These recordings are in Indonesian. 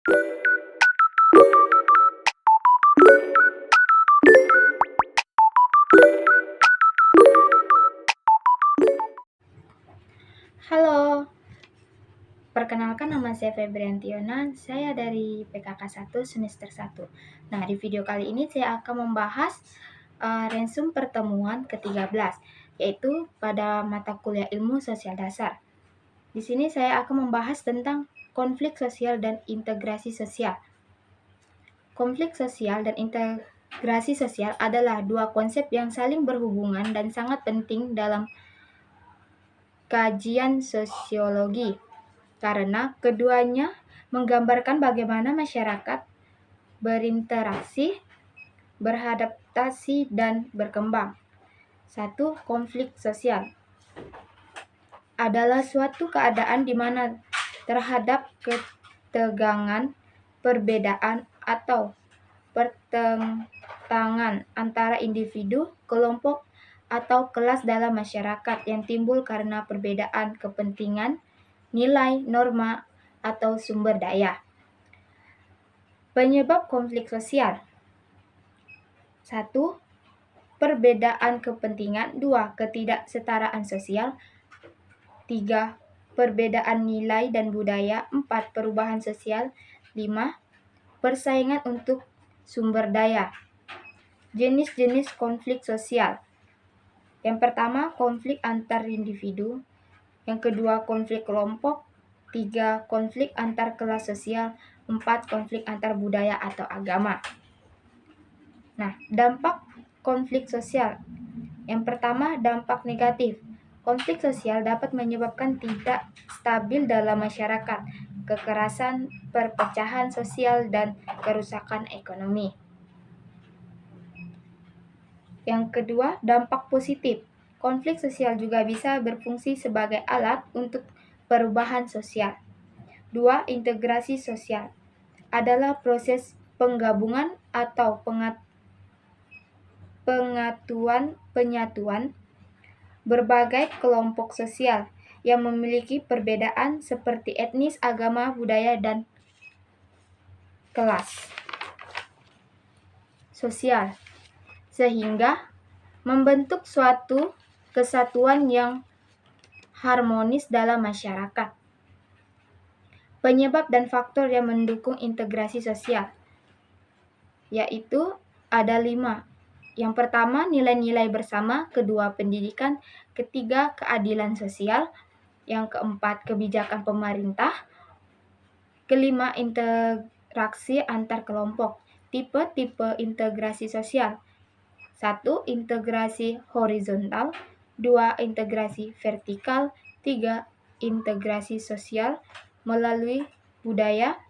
Halo, perkenalkan nama saya Febriantiona, saya dari PKK 1 semester 1. Nah, di video kali ini saya akan membahas rensum pertemuan ke-13, yaitu pada mata kuliah Ilmu Sosial Dasar. Di sini saya akan membahas tentang konflik sosial dan integrasi sosial. Konflik sosial dan integrasi sosial adalah dua konsep yang saling berhubungan dan sangat penting dalam kajian sosiologi, karena keduanya menggambarkan bagaimana masyarakat berinteraksi, beradaptasi, dan berkembang. 1. Konflik sosial adalah suatu keadaan di mana terhadap ketegangan, perbedaan, atau pertentangan antara individu, kelompok, atau kelas dalam masyarakat yang timbul karena perbedaan kepentingan, nilai, norma, atau sumber daya. Penyebab konflik sosial: 1. Perbedaan kepentingan. 2. Ketidaksetaraan sosial. 3. Perbedaan nilai dan budaya. 4. Perubahan sosial. 5. Persaingan untuk sumber daya. Jenis-jenis konflik sosial. Yang pertama, konflik antar individu. Yang kedua, konflik kelompok. 3. Konflik antar kelas sosial. 4. Konflik antar budaya atau agama. Nah, dampak konflik sosial. Yang pertama, dampak negatif. Konflik sosial dapat menyebabkan tidak stabil dalam masyarakat, kekerasan, perpecahan sosial, dan kerusakan ekonomi. Yang kedua, dampak positif. Konflik sosial juga bisa berfungsi sebagai alat untuk perubahan sosial. 2. Integrasi sosial adalah proses penggabungan atau penyatuan berbagai kelompok sosial yang memiliki perbedaan seperti etnis, agama, budaya, dan kelas sosial, sehingga membentuk suatu kesatuan yang harmonis dalam masyarakat. Penyebab dan faktor yang mendukung integrasi sosial, yaitu ada 5. Yang pertama, nilai-nilai bersama. Kedua, pendidikan. Ketiga, keadilan sosial. Yang keempat, kebijakan pemerintah. Kelima, interaksi antar kelompok. Tipe-tipe integrasi sosial. 1. Integrasi horizontal. 2. Integrasi vertikal. 3. Integrasi sosial melalui budaya.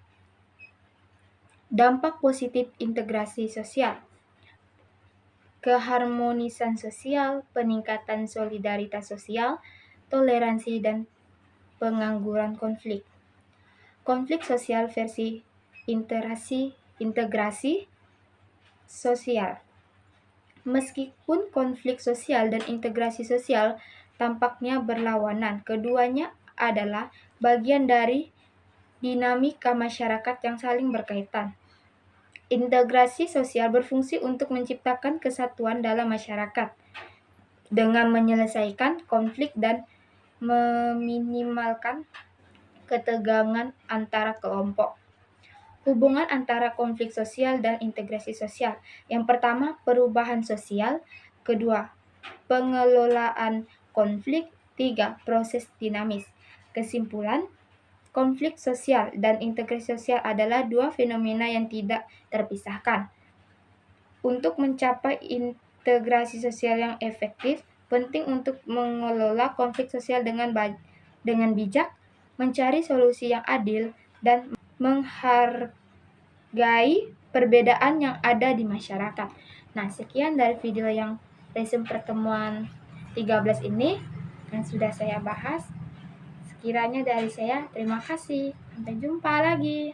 Dampak positif integrasi sosial: keharmonisan sosial, peningkatan solidaritas sosial, toleransi, dan pengangguran konflik. Konflik sosial versi integrasi sosial. Meskipun konflik sosial dan integrasi sosial tampaknya berlawanan, keduanya adalah bagian dari dinamika masyarakat yang saling berkaitan. Integrasi sosial berfungsi untuk menciptakan kesatuan dalam masyarakat dengan menyelesaikan konflik dan meminimalkan ketegangan antara kelompok. Hubungan antara konflik sosial dan integrasi sosial. Yang pertama, perubahan sosial. Kedua, pengelolaan konflik. 3. Proses dinamis. Kesimpulan: konflik sosial dan integrasi sosial adalah dua fenomena yang tidak terpisahkan. Untuk mencapai integrasi sosial yang efektif, penting untuk mengelola konflik sosial dengan bijak, mencari solusi yang adil, dan menghargai perbedaan yang ada di masyarakat. Nah, sekian dari video yang resum pertemuan 13 ini yang sudah saya bahas. Sekiranya dari saya, terima kasih. Sampai jumpa lagi.